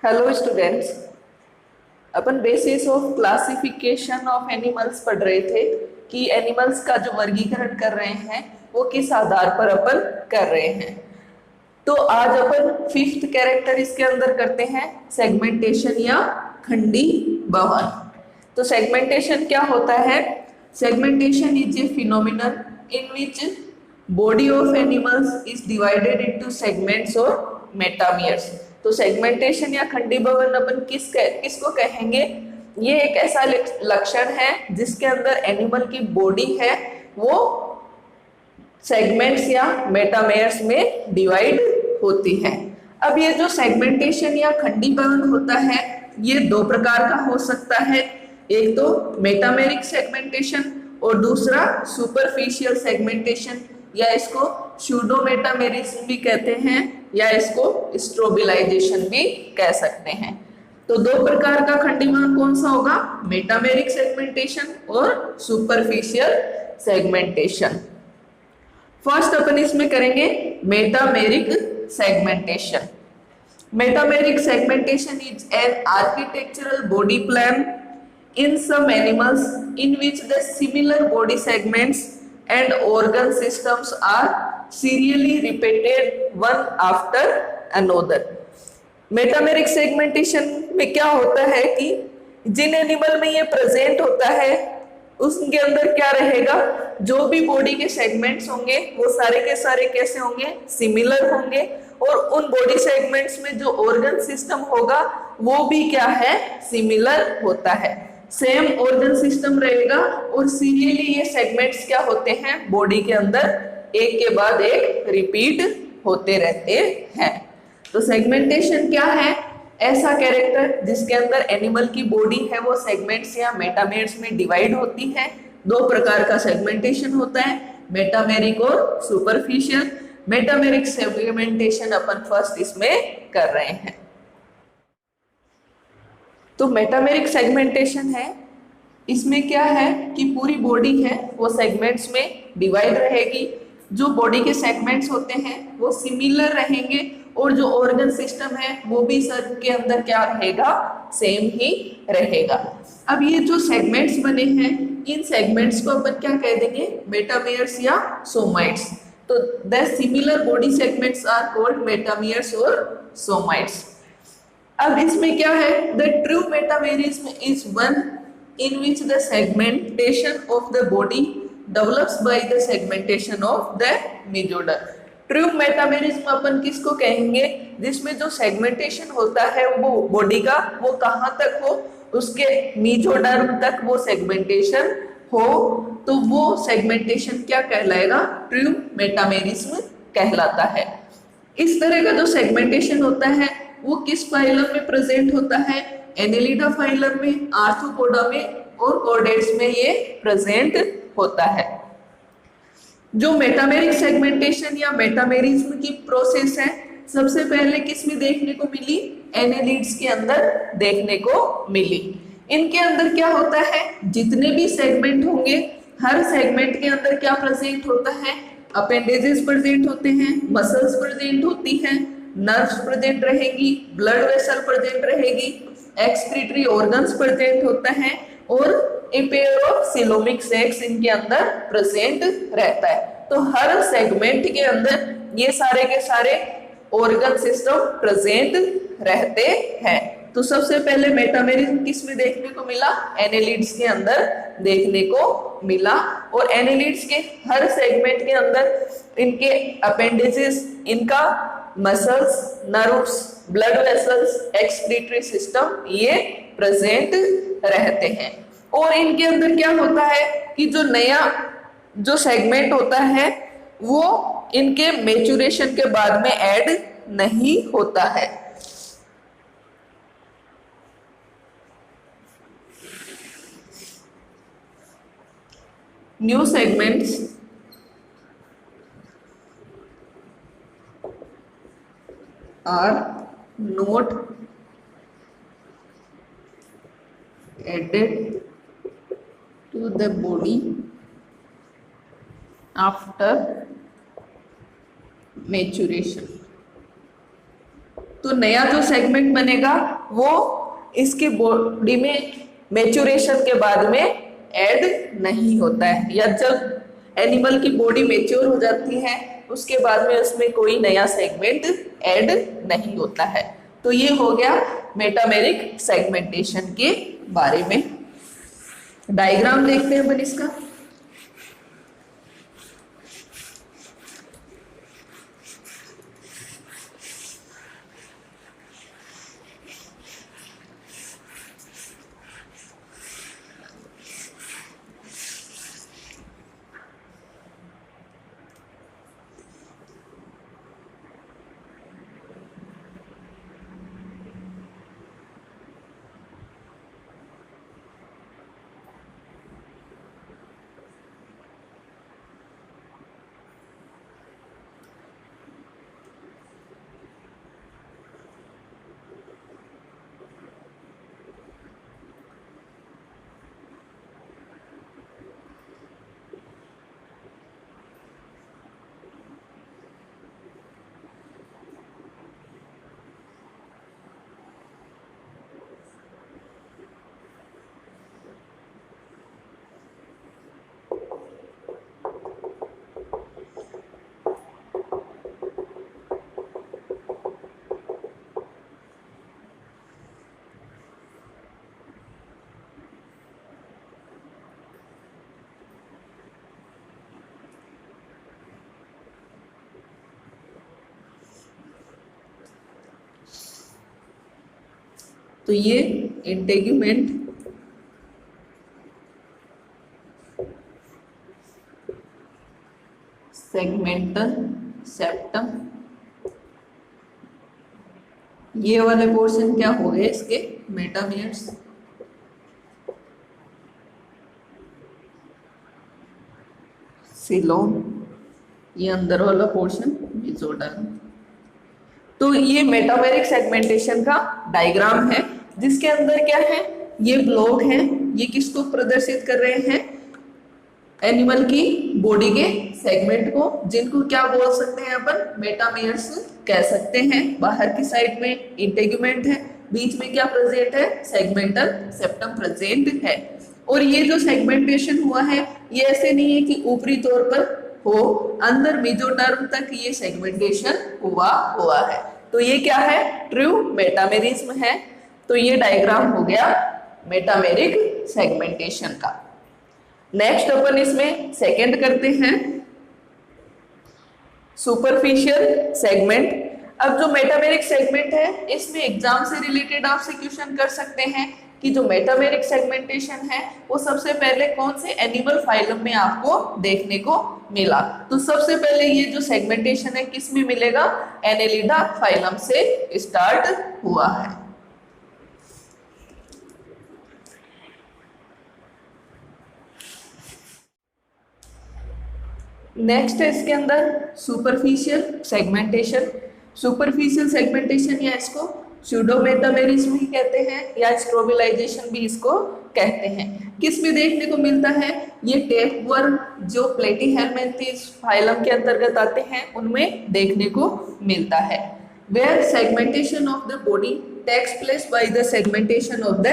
Hello students. Upon basis of classification of animals पढ़ रहे थे कि एनिमल्स का जो वर्गीकरण कर रहे हैं वो किस आधार पर अपन कर रहे हैं। तो आज अपन फिफ्थ कैरेक्टर इसके अंदर करते हैं, सेगमेंटेशन या खंडी बहन। तो सेगमेंटेशन क्या होता है? Segmentation is a phenomenon in which body of animals is divided into segments और मेटामियर्स। तो सेगमेंटेशन या खंडी भवन अपन किसको कहेंगे? ये एक ऐसा लक्षण है जिसके अंदर एनिमल की बॉडी है वो सेगमेंट्स या मेटामेयर्स में डिवाइड होती है। अब ये जो सेगमेंटेशन या खंडी भवन होता है ये दो प्रकार का हो सकता है, एक तो मेटामेरिक सेगमेंटेशन और दूसरा सुपरफिशियल सेगमेंटेशन, या इसको सूडोमेटामेरिज्म भी कहते हैं या इसको स्ट्रोबिलाइजेशन भी कह सकते हैं। तो दो प्रकार का खंडीभवन कौन सा होगा? मेटामेरिक सेगमेंटेशन और सुपरफिशियल सेगमेंटेशन। फर्स्ट अपन इसमें करेंगे metameric segmentation. Metameric segmentation is an architectural body plan in some animals in which the similar body segments and organ systems are serially repeated one after another। Metameric segmentation में क्या होता है कि जिन animal में ये present होता है उसके अंदर क्या रहेगा, जो भी बॉडी के सेगमेंट्स होंगे वो सारे के सारे कैसे होंगे? सिमिलर होंगे, और उन बॉडी सेगमेंट्स में जो ऑर्गन सिस्टम होगा वो भी क्या है? सिमिलर होता है, सेम ऑर्गन सिस्टम रहेगा और सीरियली ये सेगमेंट्स क्या होते हैं? बॉडी के अंदर एक के बाद एक रिपीट होते रहते हैं। तो सेगमेंटेशन क्या है? ऐसा कैरेक्टर जिसके अंदर एनिमल की बॉडी है वो सेगमेंट्स या मेटामेर्स में डिवाइड होती है। दो प्रकार का सेगमेंटेशन होता है, मेटामेरिक और सुपरफिशियल। मेटामेरिक सेगमेंटेशन अपन फर्स्ट इसमें कर रहे हैं। तो मेटामेरिक सेगमेंटेशन है, इसमें क्या है कि पूरी बॉडी है वो सेगमेंट्स में डिवाइड रहेगी, जो बॉडी के सेगमेंट्स होते हैं वो सिमिलर रहेंगे और जो ऑर्गन सिस्टम है वो भी सब के अंदर क्या रहेगा? सेम ही रहेगा। अब ये जो सेगमेंट्स बने हैं इन सेगमेंट्स को अपन क्या कह देंगे? मेटामेयर्स या सोमाइट्स। तो the similar body segments are called metameres और सोमाइट्स। अब इसमें क्या है? The true metamerism is one in which the segmentation of the body develops by the segmentation of the mesoderm. True metamerism अपन किसको कहेंगे? जिसमें जो सेगमेंटेशन होता है वो बॉडी का वो कहाँ तक हो? उसके मेजोडर्म तक वो सेगमेंटेशन हो, तो वो सेगमेंटेशन क्या कहलाएगा? ट्रू मेटामेरिज्म कहलाता है। इस तरह का जो सेगमेंटेशन होता है वो किस फाइलम में प्रेजेंट होता है? एनेलिडा फाइलम में, आर्थ्रोपोडा में और कॉर्डेट्स में ये प्रेजेंट होता है। जो मेटामेरिक सेगमेंटेशन या मेटामेरिज्म की प्रोसेस है सबसे पहले किस में देखने को मिली? एनेलिड्स के अंदर देखने को मिली। इनके अंदर क्या होता है? जितने भी सेगमेंट होंगे हर सेगमेंट के अंदर क्या प्रेजेंट होता है? अपेंडेजेस प्रेजेंट होते हैं, मसल्स प्रेजेंट होती हैं, नर्व्स प्रेजेंट रहेगी, ब्लड वेसल प्रेजेंट रहेगी, एक्सक्रीटरी ऑर्गन्स प्रेजेंट होता है और ए पेयर ऑफ सिलोमिक सैक्स इनके अंदर प्रेजेंट रहता है। तो हर सेगमेंट के अंदर ये सारे के सारे ऑर्गन सिस्टम प्रेजेंट रहते हैं। तो सबसे पहले मेटामेरिज्म किस में देखने को मिला? एनेलिड्स के अंदर देखने को मिला, और एनेलिड्स के हर सेगमेंट के अंदर इनके अपेंडेजेस, इनका muscles, nerves, blood vessels, excretory system ये प्रेजेंट रहते हैं। और इनके अंदर क्या होता है कि जो नया जो सेगमेंट होता है वो इनके मैच्योरेशन के बाद में ऐड नहीं होता है। New segments are not added to the body after maturation। तो नया जो सेगमेंट बनेगा वो इसकी बॉडी में मैच्योरेशन के बाद में ऐड नहीं होता है, या जब एनिमल की बॉडी मैच्योर हो जाती है उसके बाद में उसमें कोई नया सेगमेंट ऐड नहीं होता है। तो ये हो गया मेटामेरिक सेगमेंटेशन के बारे में। डायग्राम देखते हैं अपन इसका। तो ये इंटेग्यूमेंट, सेगमेंटल, सेप्टम, ये वाले पोर्शन क्या हो गए इसके मेटामेर्स। सिलोम, ये अंदर वाला पोर्शन मेसोडर्म। तो ये मेटामेरिक सेगमेंटेशन का डायग्राम है जिसके अंदर क्या है, ये ब्लॉक हैं, ये किसको प्रदर्शित कर रहे हैं, एनिमल की बॉडी के सेगमेंट को, जिनको क्या बोल सकते हैं अपन, मेटामेर्स कह सकते हैं। बाहर की साइड में इंटेग्यूमेंट है, बीच में क्या प्रेजेंट है, सेगमेंटल सेप्टम प्रेजेंट है। और ये जो सेगमेंटेशन हुआ है ये ऐसे नहीं है कि ऊपरी तौर पर हो, अंदर मेसोडर्म तक ये सेगमेंटेशन हुआ है। तो ये क्या है, ट्रू मेटामेरिज्म है। तो ये डायग्राम हो गया मेटामेरिक सेगमेंटेशन का। नेक्स्ट अपन इसमें सेकंड करते हैं सुपरफिशियल सेगमेंट। अब जो मेटामेरिक सेगमेंट है इसमें एग्जाम से रिलेटेड आपसे क्वेश्चन कर सकते हैं कि जो मेटामेरिक सेगमेंटेशन है वो सबसे पहले कौन से एनिमल फाइलम में आपको देखने को मिला। तो सबसे पहले ये जो सेगमेंटेशन है किस में मिलेगा, एनेलिडा फाइलम से स्टार्ट हुआ है। नेक्स्ट है इसके अंदर सुपरफिशियल सेगमेंटेशन। सुपरफिशियल सेगमेंटेशन या इसको स्यूडोमेटामेरिज्म भी कहते हैं या स्ट्रोबिलाइजेशन भी इसको कहते हैं। किस में देखने को मिलता है, ये टेपवर्म जो प्लेटीहेलमिन्थेस फाइलम के अंतर्गत आते हैं उनमें देखने को मिलता है। Where segmentation of the body takes place by the segmentation of the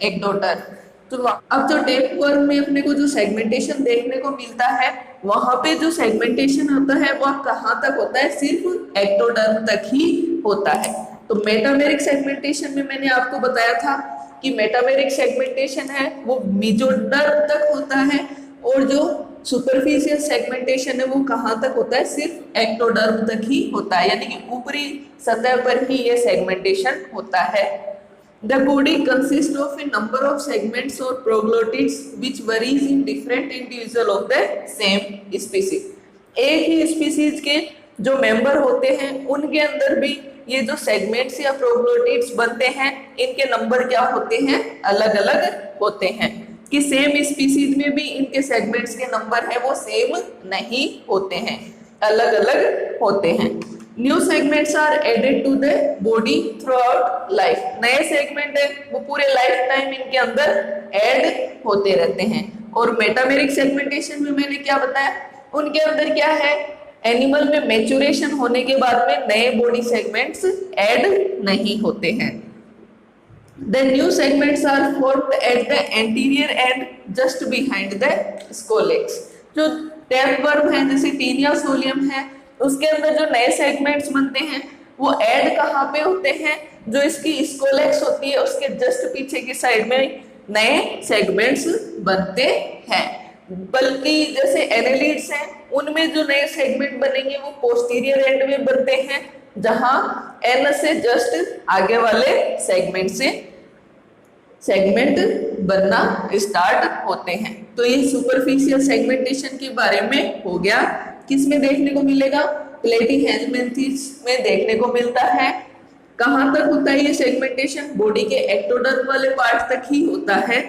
ectoderm. तो अब जो टेपवर्म में अपने को जो सेगमेंटेशन देखने को मिलता है वहां पे जो सेगमेंटेशन होता है वह कहाँ तक होता है, सिर्फ एक्टोडर्म तक ही होता है। तो मेटामेरिक सेगमेंटेशन में मैंने आपको बताया था कि मेटामेरिक सेगमेंटेशन है वो मेसोडर्म तक होता है, और जो सुपरफिशियल सेगमेंटेशन है वो कहाँ तक होता है, सिर्फ एक्टोडर्म तक ही होता है, यानी कि ऊपरी सतह पर ही ये सेगमेंटेशन होता है। The body consists of a number of segments or proglottids which varies in different individual of the same species। एक ही स्पीसीज के जो मेंबर होते हैं उनके अंदर भी ये जो सेगमेंट्स या प्रोग्लोटिड्स बनते हैं इनके नंबर क्या होते हैं, अलग अलग होते हैं। कि सेम स्पीसीज में भी इनके सेगमेंट्स के नंबर है वो सेम नहीं होते हैं, अलग अलग होते हैं। New segments are added to the body throughout life. नए सेगमेंट है वो पूरे लाइफ टाइम इनके अंदर ऐड होते रहते हैं। और मेटामेरिक सेगमेंटेशन में मैंने क्या बताया, उनके अंदर क्या है, एनिमल में मैच्योरेशन होने के बाद में नए बॉडी सेगमेंट्स ऐड नहीं होते हैं। The new segments are formed at the anterior end just behind the scolex। जो टैपवर्म है जैसे टीनिया सोलियम है उसके अंदर जो नए सेगमेंट्स बनते हैं वो ऐड कहाँ पे होते हैं, जो इसकी स्कोलेक्स होती है उसके जस्ट पीछे की साइड में नए सेगमेंट्स बनते हैं। बल्कि जैसे एनालिड्स हैं उनमें जो नए सेगमेंट बनेंगे वो पोस्टीरियर एंड में बनते हैं, जहां एन से जस्ट आगे वाले सेगमेंट से सेगमेंट बनना स्टार्ट होते हैं। तो ये सुपरफिशियल सेगमेंटेशन के बारे में हो गया। किस में देखने को मिलेगा? प्लेटीहेल्मिन्थेस में देखने को मिलता है। कहां तक होता है ये सेगमेंटेशन? बॉडी के एक्टोडर्म वाले पार्ट तक ही होता है।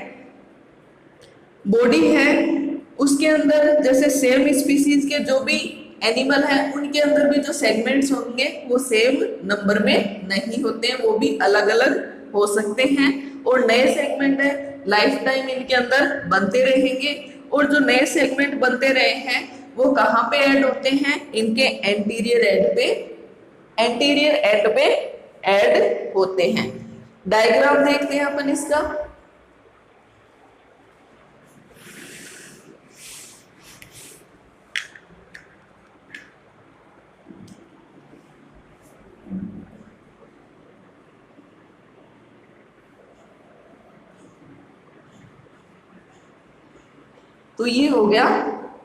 बॉडी है उसके अंदर जैसे सेम स्पीसीज के जो भी एनिमल है उनके अंदर भी जो सेगमेंट्स होंगे वो सेम नंबर में नहीं होते हैं, वो भी अलग अलग हो सकते हैं। और नए सेगमेंट है लाइफ टाइम इनके अंदर बनते रहेंगे। और जो नए सेगमेंट बनते रहे हैं वो कहाँ पे ऐड होते हैं? इनके एंटीरियर एंड पे ऐड होते हैं। डायग्राम देखते हैं अपन इसका। तो ये हो गया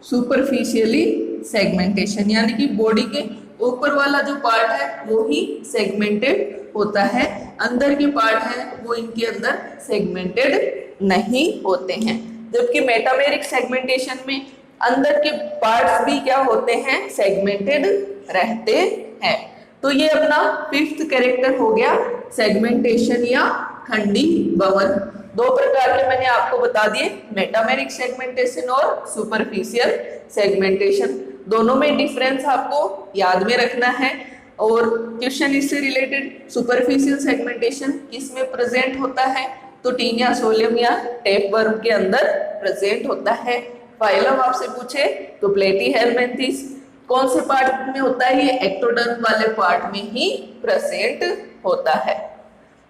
सुपरफिशियली सेगमेंटेशन, यानी कि बॉडी के ऊपर वाला जो पार्ट है वो ही सेगमेंटेड होता है, अंदर के पार्ट है वो इनके अंदर सेगमेंटेड नहीं होते हैं। जबकि मेटामेरिक सेगमेंटेशन में अंदर के पार्ट्स भी क्या होते हैं? सेगमेंटेड रहते हैं। तो ये अपना 5th कैरेक्टर हो गया सेगमेंटेशन या खंडीभवन। दो प्रकार के मैंने आपको बता दिए, मेटामेरिक सेगमेंटेशन और सुपरफिशियल सेगमेंटेशन। दोनों में डिफरेंस आपको याद में रखना है। और क्वेश्चन इससे रिलेटेड, सुपरफिशियल सेगमेंटेशन किस में प्रेजेंट होता है? तो टीनिया सोलियम या टैपवर्म के अंदर प्रेजेंट होता है। फाइलम आपसे पूछे तो प्लेटीहेल्मिन्थेस कौन से पार्ट में होता है? ये एक्टोडर्म वाले पार्ट में ही प्रेजेंट होता है।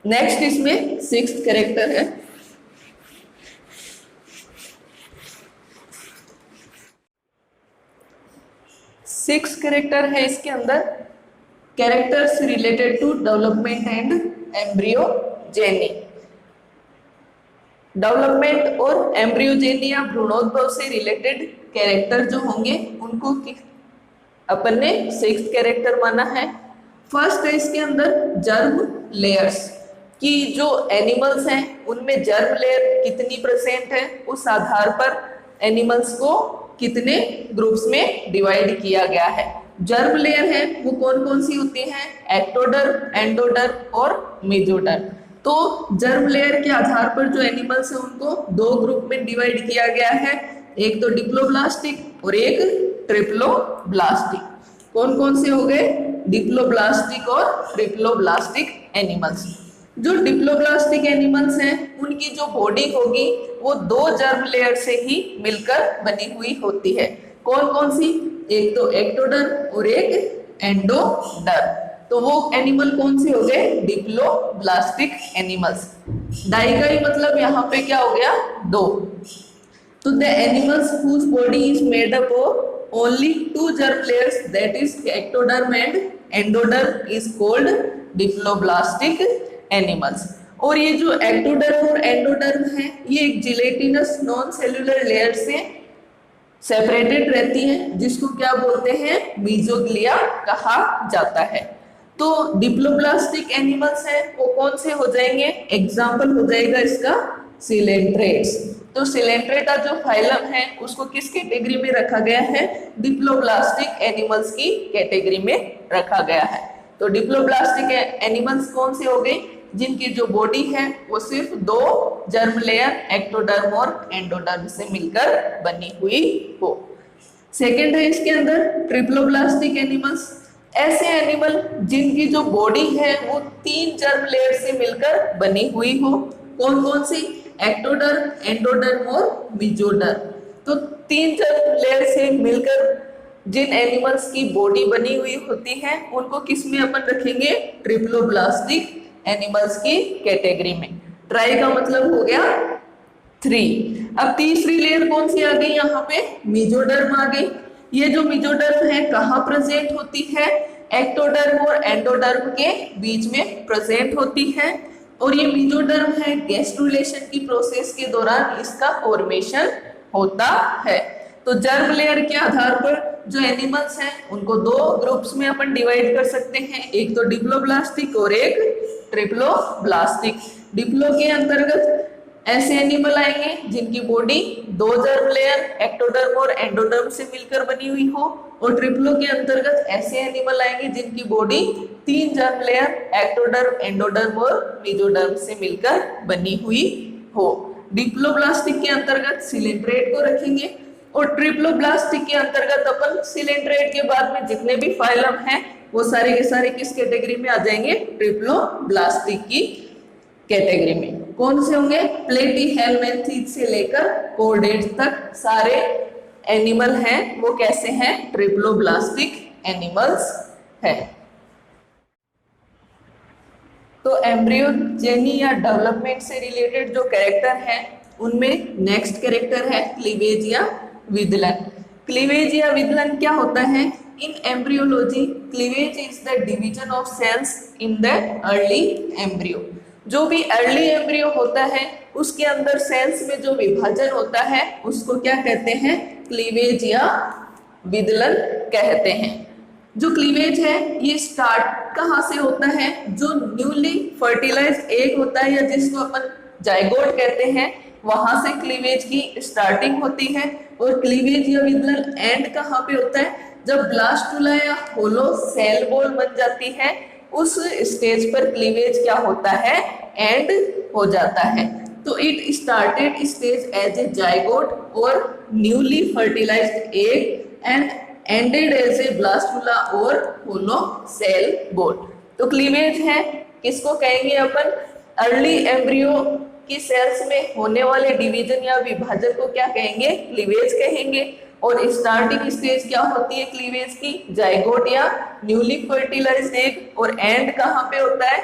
नेक्स्ट इसमें 6th कैरेक्टर है। सिक्स कैरेक्टर है इसके अंदर, characters related to development and embryogeny. Development और एम्ब्रियोजेनी या भ्रूणोद्भव से रिलेटेड कैरेक्टर जो होंगे उनको अपन ने 6th कैरेक्टर माना है। फर्स्ट है इसके अंदर जर्म लेयर्स, कि जो एनिमल्स हैं उनमें जर्म लेयर कितनी प्रेजेंट है उस आधार पर एनिमल्स को कितने ग्रुप्स में डिवाइड किया गया है। जर्म लेयर है वो कौन कौन सी होती है? एक्टोडर्म, एंडोडर्म और मेसोडर्म। तो जर्म लेयर के आधार पर जो एनिमल्स है उनको 2 ग्रुप में डिवाइड किया गया है, एक तो डिप्लोब्लास्टिक और एक ट्रिप्लोब्लास्टिक। कौन कौन से हो गए? डिप्लोब्लास्टिक और ट्रिप्लोब्लास्टिक एनिमल्स। जो डिप्लोब्लास्टिक एनिमल्स हैं उनकी जो बॉडी होगी वो 2 जर्म लेयर से ही मिलकर बनी हुई होती है। कौन कौन सी? एक तो एक्टोडर्म और एक एंडोडर्म। तो वो एनिमल कौन से हो गए? Diploblastic animals. डाइगाई मतलब यहाँ पे क्या हो गया? 2। तो the animals whose body is made up of only 2 germ layers, that is ectoderm and endoderm, is called diploblastic animals. और ये जो एक्टोडर्म और एंडोडर्म है ये एक जिलेटिनस नॉन सेल्यूलर लेयर से सेपरेटेड रहती है, जिसको क्या बोलते हैं? मीजोग्लिया कहा जाता है। तो डिप्लोब्लास्टिक एनिमल्स है वो कौन से हो जाएंगे? एग्जाम्पल हो जाएगा इसका सिलेंट्रेट्स। तो सिलेंट्रेटा जो फाइलम है उसको किस कैटेगरी में रखा गया है? डिप्लोब्लास्टिक एनिमल्स की कैटेगरी में रखा गया है। तो डिप्लोब्लास्टिक एनिमल्स कौन से हो गए? जिनकी जो बॉडी है वो सिर्फ 2 जर्म लेयर एक्टोडर्म और एंडोडर्म से मिलकर बनी हुई हो। सेकेंड है इसके अंदर ट्रिप्लोब्लास्टिक एनिमल्स, ऐसे एनिमल जिनकी जो बॉडी है वो 3 जर्म लेयर से मिलकर बनी हुई हो। कौन कौन सी? एक्टोडर्म, एंडोडर्म और मेसोडर्म। तो 3 जर्म लेयर से मिलकर जिन एनिमल्स की बॉडी बनी हुई होती है उनको किस में अपन रखेंगे, ट्रिप्लोब्लास्टिक एनिमल्स की कैटेगरी में। ट्राई का मतलब हो गया 3। अब तीसरी लेयर कौन सी आ गई, यहाँ पे मेसोडर्म आ गई। ये जो मेसोडर्म है कहाँ प्रेजेंट होती है, एक्टोडर्म और एंडोडर्म के बीच में प्रेजेंट होती है। और ये मेसोडर्म है, गैस्ट्रुलेशन की प्रोसेस के दौरान इसका फॉर्मेशन होता है। तो जर्म लेयर के आधार पर जो एनिमल्स हैं उनको दो ग्रुप्स में अपन डिवाइड कर सकते हैं, एक तो डिप्लोब्लास्टिक और एक ट्रिप्लोब्लास्टिक। डिप्लो के अंतर्गत ऐसे एनिमल आएंगे जिनकी बॉडी दो जर्म लेयर एक्टोडर्म और एंडोडर्म से मिलकर बनी हुई हो, और ट्रिप्लो के अंतर्गत ऐसे एनिमल आएंगे जिनकी बॉडी तीन जर्म लेयर एक्टोडर्म, एंडोडर्म और मेसोडर्म से मिलकर बनी हुई हो। डिप्लोब्लास्टिक के अंतर्गत सिलेंट्रेट को रखेंगे, और ट्रिप्लोब्लास्टिक के अंतर्गत अपन सिलेंट्रेट के बाद में जितने भी फाइलम हैं वो सारे के सारे किस कैटेगरी में आ जाएंगे, ट्रिप्लोब्लास्टिक की कैटेगरी में। कौन से होंगे, प्लेटीहेल्मिन्थीड से लेकर कोर्डेट्स तक सारे एनिमल हैं वो कैसे हैं, ट्रिप्लोब्लास्टिक एनिमल्स हैं। तो एम्ब्रियोजेनी या डेवलपमेंट से रिलेटेड जो कैरेक्टर है उनमें नेक्स्ट कैरेक्टर है क्लीवेज या विदलन। क्लीवेज या विदलन क्या होता है, in embryology cleavage is the division of cells in the early embryo. जो भी अर्ली एम्ब्रियो होता है उसके अंदर सेल्स में जो विभाजन होता है उसको क्या कहते हैं, क्लीवेज या विदलन कहते हैं। जो क्लीवेज है ये स्टार्ट कहाँ से होता है, जो न्यूली फर्टिलाइज्ड एग होता है या जिसको अपन जाइगोट कहते हैं वहां से क्लीवेज की स्टार्टिंग होती है। और क्लीवेज या विदलन एंड कहाँ पे होता है, जब ब्लास्टुला या होलो सेल बॉल बन जाती है उस स्टेज पर क्लीवेज क्या होता है, एंड हो जाता है। तो it started stage as a zygote or newly fertilised egg and ended as a blastula or hollow cell ball. तो क्लीवेज है किसको कहेंगे अपन, अर्ली एम्ब्रियो की सेल्स में होने वाले डिवीजन या विभाजन को क्या कहेंगे, क्लीवेज कहेंगे। और स्टार्टिंग स्टेज क्या होती है क्लीवेज की, जाइगोट या न्यूली फर्टिलाइज्ड एग, और एंड कहाँ पे होता है,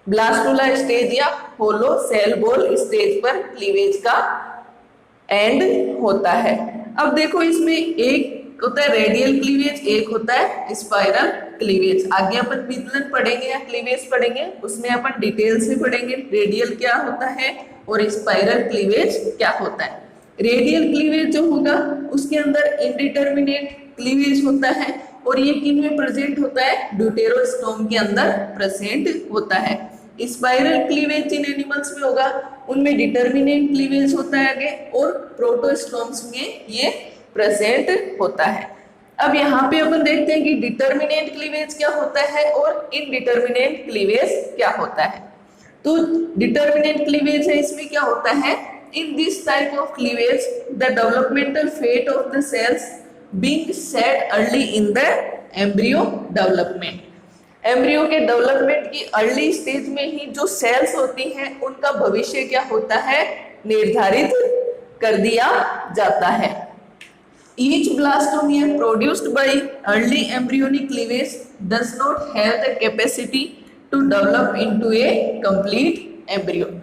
ब्लास्टुला स्टेज या होलो सेल बॉल स्टेज पर क्लीवेज का एंड होता है। अब देखो इसमें एक होता है रेडियल क्लीवेज, एक होता है स्पाइरल क्लीवेज। आगे अपन विदलन पढ़ेंगे या क्लीवेज पढ़ेंगे उसमें अपन डिटेल से पढ़ेंगे रेडियल क्या होता है और स्पाइरल क्लीवेज क्या होता है। रेडियल क्लीवेज जो होगा उसके अंदर इंडिटरमिनेट क्लीवेज होता है, और ये किन में प्रेजेंट होता है, ड्यूटेरोस्टोम के अंदर प्रेजेंट होता है। स्पाइरल क्लीवेज जिन एनिमल्स में होगा उनमें डिटरमिनेट क्लीवेज होता है आगे, और प्रोटोस्टोम्स में ये प्रेजेंट होता है। अब यहाँ पे अपन देखते हैं कि डिटरमिनेट क्लीवेज क्या होता है और इनडिटरमिनेट क्लीवेज क्या होता है। तो डिटरमिनेट क्लीवेज है, इसमें क्या होता है, in this type of cleavage the developmental fate of the cells being set early in the embryo development। Embryo के डेवलपमेंट की अर्ली स्टेज में ही जो सेल्स होती हैं उनका भविष्य क्या होता है, निर्धारित कर दिया जाता है। Each blastomere produced by early embryonic cleavage does not have the capacity to develop into a complete embryo।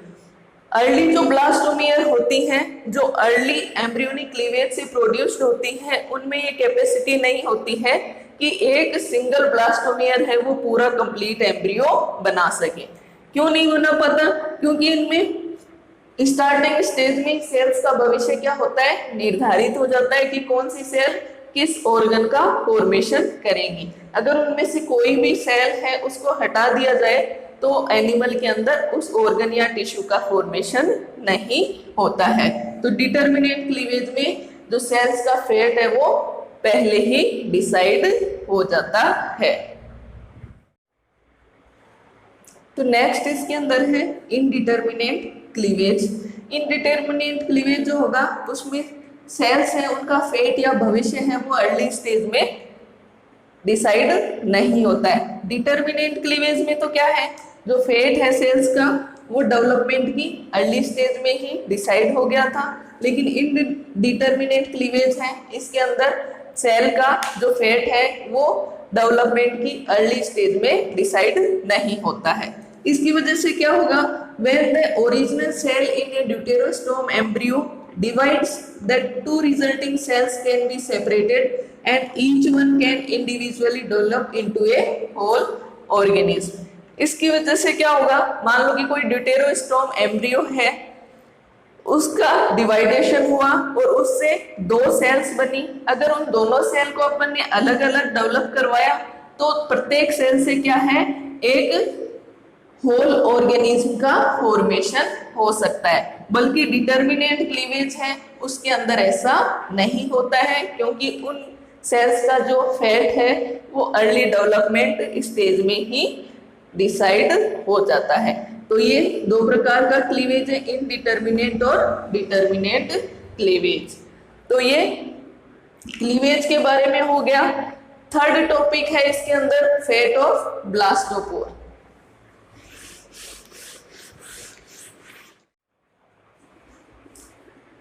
Early जो ब्लास्टोमियर होती हैं, जो अर्ली एम्ब्रियोनिक क्लीवेज से प्रोड्यूस्ड होती हैं, उनमें ये कैपेसिटी नहीं होती है कि एक सिंगल ब्लास्टोमियर है वो पूरा कंप्लीट एम्ब्रियो बना सके। क्यों नहीं बना पाता, क्योंकि इनमें स्टार्टिंग स्टेज में सेल्स का भविष्य क्या होता है, निर्धारित हो जाता है कि कौन सी सेल किस ऑर्गन का फॉर्मेशन करेगी। अगर उनमें से कोई भी सेल है उसको हटा दिया जाए तो एनिमल के अंदर उस ऑर्गन या टिश्यू का फॉर्मेशन नहीं होता है। तो डिटरमिनेट क्लीवेज में जो सेल्स का फेट है वो पहले ही डिसाइड हो जाता है। तो नेक्स्ट इसके अंदर है इनडिटरमिनेट क्लीवेज। इनडिटरमिनेट क्लीवेज जो होगा उसमें सेल्स है उनका फेट या भविष्य है वो अर्ली स्टेज में डिसाइड नहीं होता है। डिटरमिनेट क्लीवेज में तो क्या है, जो फेट है सेल्स का वो डेवलपमेंट की अर्ली स्टेज में ही डिसाइड हो गया था। लेकिन इनडिटरमिनेट क्लीवेज है इसके अंदर सेल का जो फेट है वो डेवलपमेंट की अर्ली स्टेज में डिसाइड नहीं होता है। इसकी वजह से क्या होगा, when the original cell in a deuterostome embryo divides, the two resulting cells can be separated and each one can individually develop into a whole organism। इसकी वजह से क्या होगा, मान लो कि कोई ड्यूटेरोस्टोम एम्ब्रियो है, उसका डिवाइडेशन हुआ और उससे दो सेल्स बनी। अगर उन दोनों सेल को अपन ने अलग अलग डेवलप करवाया तो प्रत्येक सेल से क्या है, एक होल ऑर्गेनिज्म का फॉर्मेशन हो सकता है। बल्कि डिटर्मिनेट क्लीवेज है उसके अंदर ऐसा नहीं होता है, क्योंकि उन सेल्स का जो फेट है वो अर्ली डेवलपमेंट स्टेज में ही डिसाइड हो जाता है। तो ये दो प्रकार का क्लीवेज है, इनडिटर्मिनेट और डिटर्मिनेट क्लीवेज। तो ये क्लीवेज के बारे में हो गया। थर्ड टॉपिक है इसके अंदर फेट ऑफ ब्लास्टोपोर।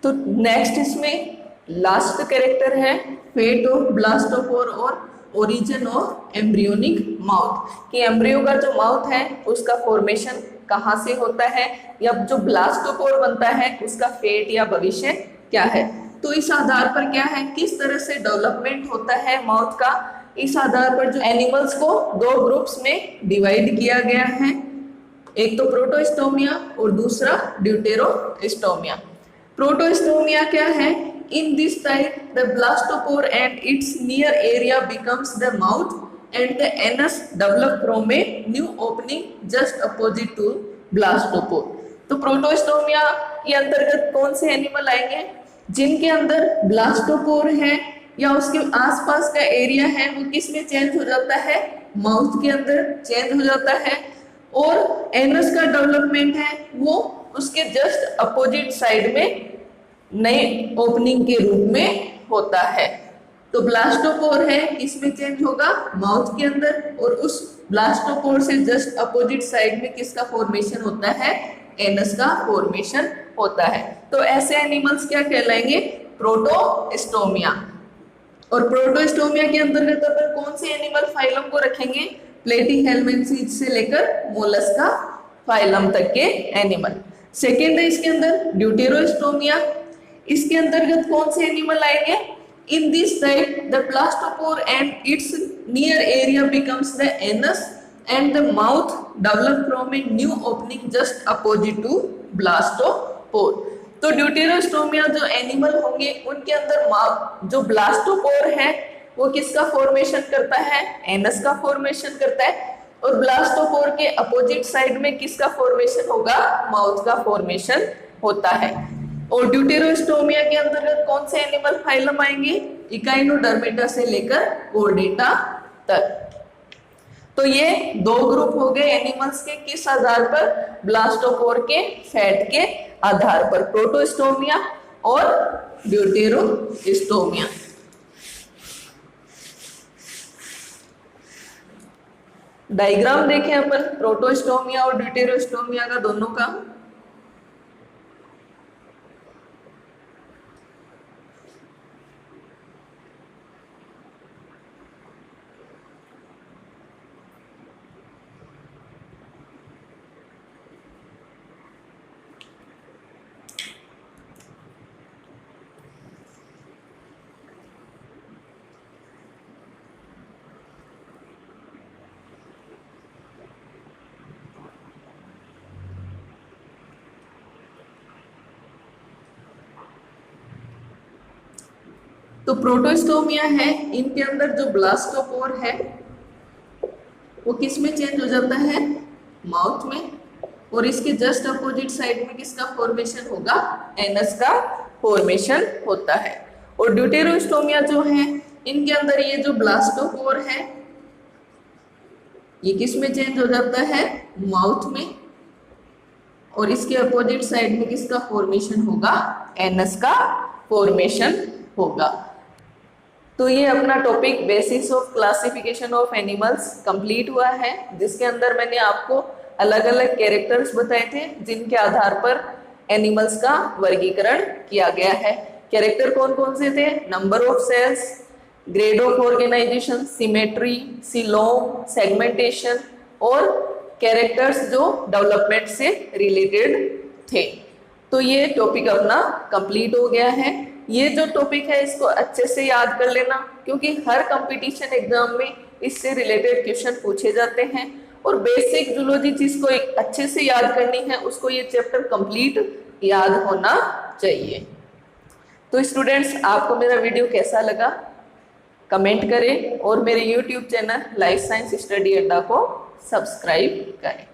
तो नेक्स्ट इसमें लास्ट कैरेक्टर है फेट ऑफ ब्लास्टोपोर और ओरिजिन ऑफ एम्ब्रियोनिक माउथ, कि एम्ब्रियो का जो माउथ है उसका फॉर्मेशन कहाँ से होता है, या जो ब्लास्टोपोर बनता है उसका फेट या भविष्य क्या है। तो इस आधार पर क्या है, किस तरह से डेवलपमेंट होता है माउथ का, इस आधार पर जो एनिमल्स को दो ग्रुप्स में डिवाइड किया गया है, एक तो प्रोटोस्टोमिया और दूसरा ड्यूटेरोस्टोमिया। प्रोटोस्टोमिया क्या है, in this type the blastopore and its near area becomes the mouth and the anus develop from a new opening just opposite to blastopore। तो प्रोटोस्टोमिया के अंतर्गत कौन से एनिमल आएंगे, जिनके अंदर ब्लास्टोपोर है या उसके आसपास का एरिया है वो किस में चेंज हो जाता है, माउथ के अंदर चेंज हो जाता है, और एनस का डेवलपमेंट है वो उसके जस्ट अपोजिट साइड में नए ओपनिंग के रूप में होता है। तो ब्लास्टोपोर है इसमें चेंज होगा माउथ के अंदर, और उस ब्लास्टोपोर से जस्ट अपोजिट साइड में किसका फॉर्मेशन होता है, एनस का फॉर्मेशन होता है। तो ऐसे एनिमल्स क्या कहलाएंगे, प्रोटोस्टोमिया। और प्रोटोस्टोमिया के अंतर्गत अपन कौन से एनिमल फाइलम को रखेंगे, प्लेटीहेल्मिन्थेसिस से लेकर मोलस्का फाइलम तक के एनिमल। सेकेंड है इसके अंदर ड्यूटेरोस्टोमिया, इसके अंतर्गत कौन से एनिमल आएंगे, in this type the blastopore and its near area becomes the anus and the mouth develop from a new opening just opposite to blastopore. तो ड्यूटेरोस्टोमिया जो एनिमल होंगे उनके अंदर जो ब्लास्टोपोर है वो किसका फॉर्मेशन करता है, एनस का फॉर्मेशन करता है, और ब्लास्टोपोर के अपोजिट साइड में किसका फॉर्मेशन होगा, माउथ का फॉर्मेशन होता है। और ड्यूटेरोस्टोमिया के अंतर्गत कौन से एनिमल फाइलम आएंगे, इकाइनोडर्मेटा से लेकर कोर्डेटा तक। तो ये दो ग्रुप हो गए एनिमल्स के, किस आधार पर, ब्लास्टोपोर के फैट के आधार पर, प्रोटोस्टोमिया और ड्यूटेरोस्टोमिया। डायग्राम देखें अपन प्रोटोस्टोमिया और ड्यूटेरोस्टोमिया का दोनों का। तो प्रोटोस्टोमिया है, इनके अंदर जो ब्लास्टोपोर है वो किस में चेंज हो जाता है, माउथ में, और इसके जस्ट अपोजिट साइड में किसका फॉर्मेशन होगा, एनस का फॉर्मेशन होता है। और ड्यूटेरोस्टोमिया जो है इनके अंदर ये जो ब्लास्टोपोर है ये किस में चेंज हो जाता है, माउथ में, और इसके अपोजिट साइड में किसका फॉर्मेशन होगा, एनस का फॉर्मेशन होगा। तो ये अपना topic basis of classification of animals complete हुआ है, जिसके अंदर मैंने आपको अलग अलग कैरेक्टर्स बताए थे जिनके आधार पर एनिमल्स का वर्गीकरण किया गया है। कैरेक्टर कौन कौन से थे, number of cells, grade of organization, symmetry, coelom, segmentation और कैरेक्टर्स जो डेवलपमेंट से रिलेटेड थे। तो ये टॉपिक अपना कंप्लीट हो गया है। ये जो टॉपिक है इसको अच्छे से याद कर लेना, क्योंकि हर कंपटीशन एग्जाम में इससे रिलेटेड क्वेश्चन पूछे जाते हैं। और बेसिक जूलॉजी जिसको एक अच्छे से याद करनी है उसको ये चैप्टर कंप्लीट याद होना चाहिए। तो स्टूडेंट्स, आपको मेरा वीडियो कैसा लगा कमेंट करें और मेरे YouTube channel life science study अड्डा को सब्सक्राइब करें।